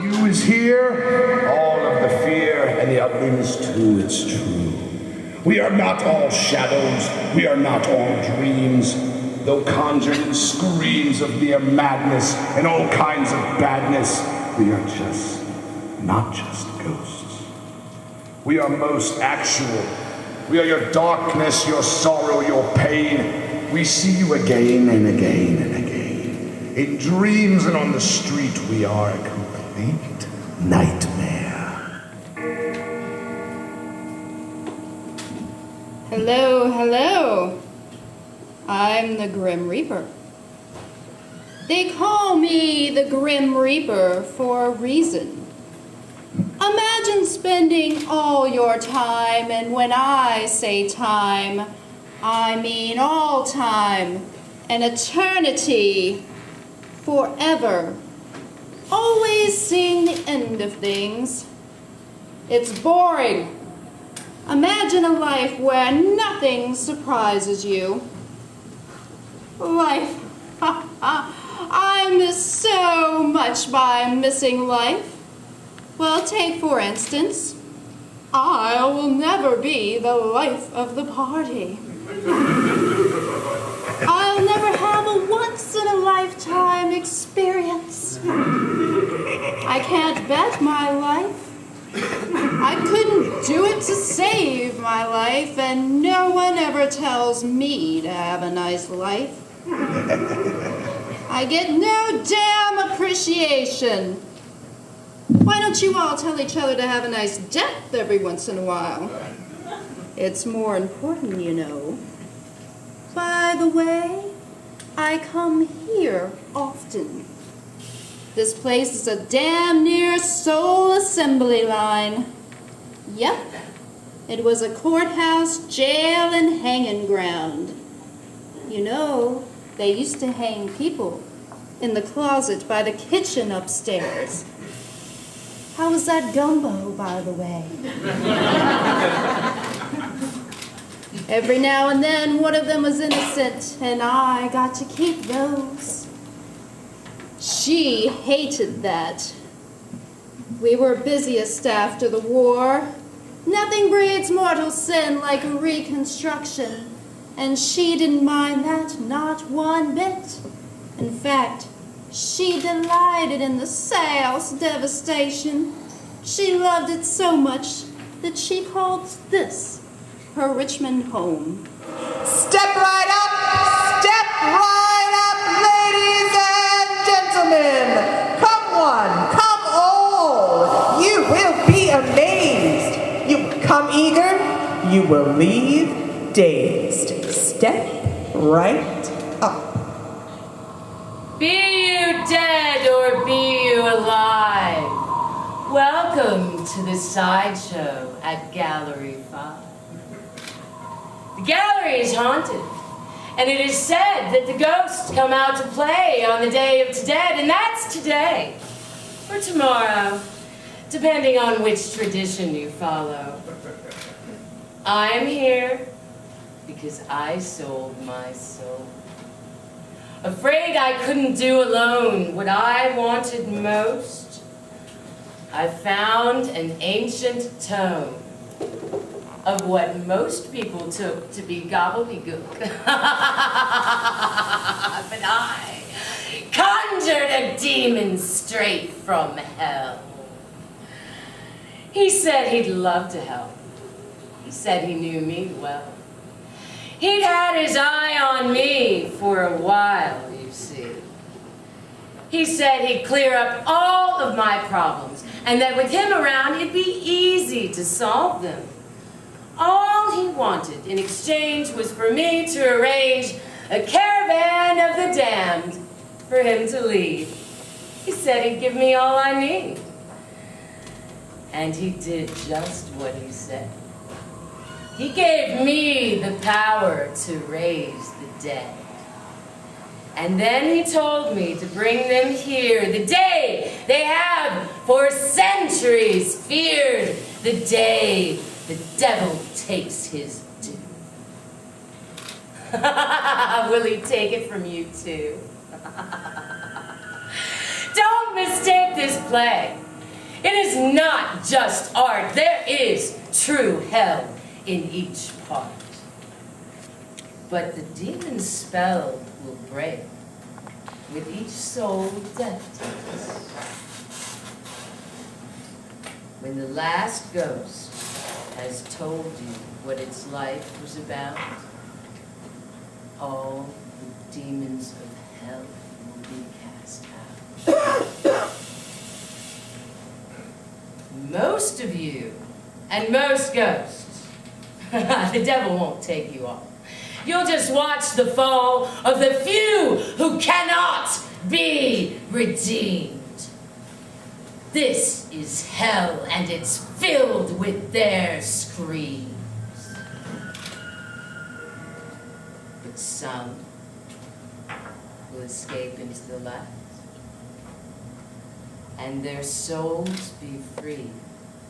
You is here, all of the fear and the ugliness too, it's true. We are not all shadows, we are not all dreams, though conjured in screams of mere madness and all kinds of badness, we are not just ghosts. We are most actual. We are your darkness, your sorrow, your pain. We see you again and again and again. In dreams and on the street, we are a complete nightmare. Hello, hello. I'm the Grim Reaper. They call me the Grim Reaper for a reason. Imagine spending all your time, and when I say time, I mean all time, an eternity, forever, always seeing the end of things. It's boring. Imagine a life where nothing surprises you. Life. I miss so much by missing life. Well, take for instance, I will never be the life of the party. I'll never have a once-in-a-lifetime experience. I can't bet my life. I couldn't do it to save my life, and no one ever tells me to have a nice life. I get no damn appreciation. Why don't you all tell each other to have a nice death every once in a while? It's more important, you know. By the way, I come here often. This place is a damn near soul assembly line. Yep, it was a courthouse, jail, and hanging ground. You know, they used to hang people in the closet by the kitchen upstairs. How was that gumbo, by the way? Every now and then, one of them was innocent, and I got to keep those. She hated that. We were busiest after the war. Nothing breeds mortal sin like reconstruction, and she didn't mind that, not one bit. In fact, she delighted in the South's devastation. She loved it so much that she called this her Richmond home. Step right up, ladies and gentlemen. Come one, come all. You will be amazed. You will come eager, you will leave dazed. Step right up. Be you dead or be you alive, welcome to the sideshow at Gallery 5. The gallery is haunted, and it is said that the ghosts come out to play on the Day of the Dead, and that's today, or tomorrow, depending on which tradition you follow. I'm here because I sold my soul. Afraid I couldn't do alone what I wanted most, I found an ancient tome of what most people took to be gobbledygook. But I conjured a demon straight from hell. He said he'd love to help. He said he knew me well. He'd had his eye on me for a while, you see. He said he'd clear up all of my problems, and that with him around, it'd be easy to solve them. All he wanted in exchange was for me to arrange a caravan of the damned for him to lead. He said he'd give me all I need. And he did just what he said. He gave me the power to raise the dead. And then he told me to bring them here the day they have for centuries feared, the day the devil takes his due. Will he take it from you too? Don't mistake this play It is not just art. There is true hell in each part. But the demon's spell will break with each soul death takes. When the last ghost has told you what its life was about, all the demons of hell will be cast out. Most of you, and most ghosts, the devil won't take you all. You'll just watch the fall of the few who cannot be redeemed. This is hell, and it's filled with their screams. But some will escape into the light, and their souls be free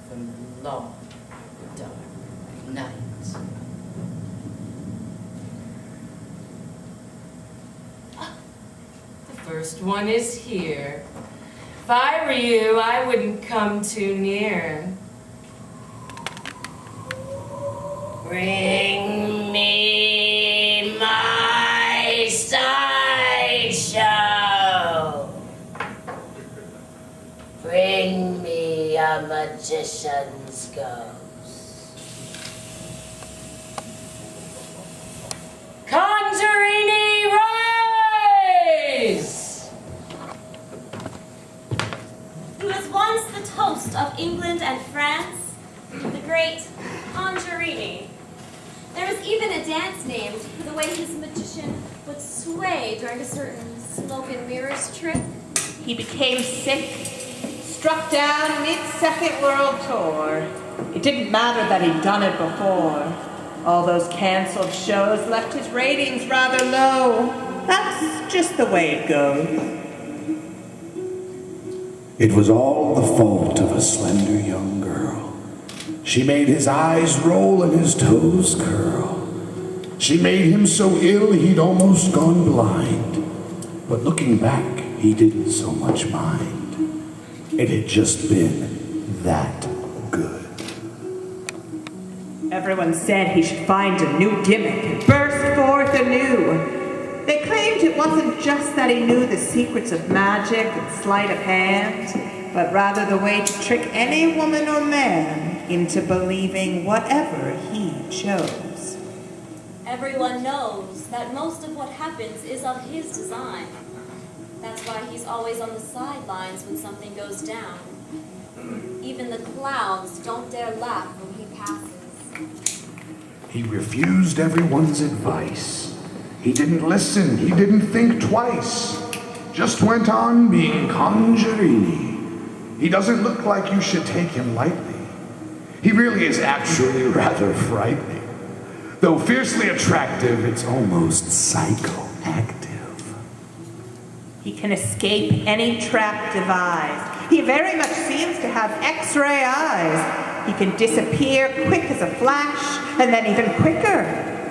from the long, dark night. The first one is here. If I were you, I wouldn't come too near. Bring me my sideshow. Bring me a magician's ghost. Conjurini, rise! He was once the toast of England and France, the great Conjurini. There was even a dance named for the way his magician would sway during a certain smoke and mirrors trick. He became sick, struck down mid-Second World Tour. It didn't matter that he'd done it before. All those cancelled shows left his ratings rather low. That's just the way it goes. It was all the fault of a slender young girl. She made his eyes roll and his toes curl. She made him so ill he'd almost gone blind. But looking back, he didn't so much mind. It had just been that good. Everyone said he should find a new gimmick and burst forth anew. They claimed it wasn't just that he knew the secrets of magic and sleight of hand, but rather the way to trick any woman or man into believing whatever he chose. Everyone knows that most of what happens is of his design. That's why he's always on the sidelines when something goes down. Even the clowns don't dare laugh when he passes. He refused everyone's advice. He didn't listen, he didn't think twice. Just went on being Conjurini. He doesn't look like you should take him lightly. He really is actually rather frightening. Though fiercely attractive, it's almost psychoactive. He can escape any trap devised. He very much seems to have X-ray eyes. He can disappear quick as a flash, and then even quicker,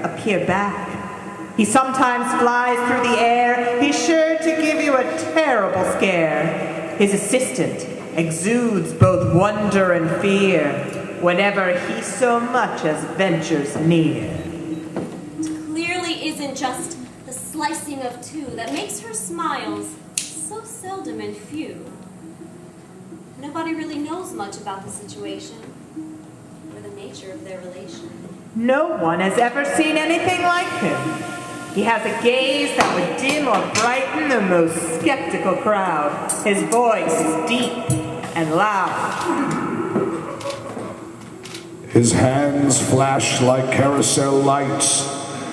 appear back. He sometimes flies through the air. He's sure to give you a terrible scare. His assistant exudes both wonder and fear whenever he so much as ventures near. It clearly isn't just the slicing of two that makes her smiles so seldom and few. Nobody really knows much about the situation or the nature of their relation. No one has ever seen anything like him. He has a gaze that would dim or brighten the most skeptical crowd. His voice is deep and loud. His hands flash like carousel lights.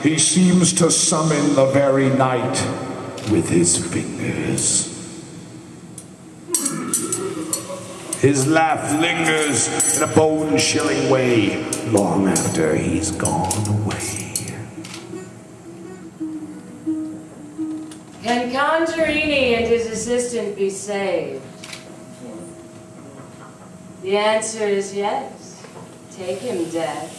He seems to summon the very night with his fingers. His laugh lingers in a bone-chilling way long after he's gone away. Can Conjurini and his assistant be saved? The answer is yes. Take him, Death.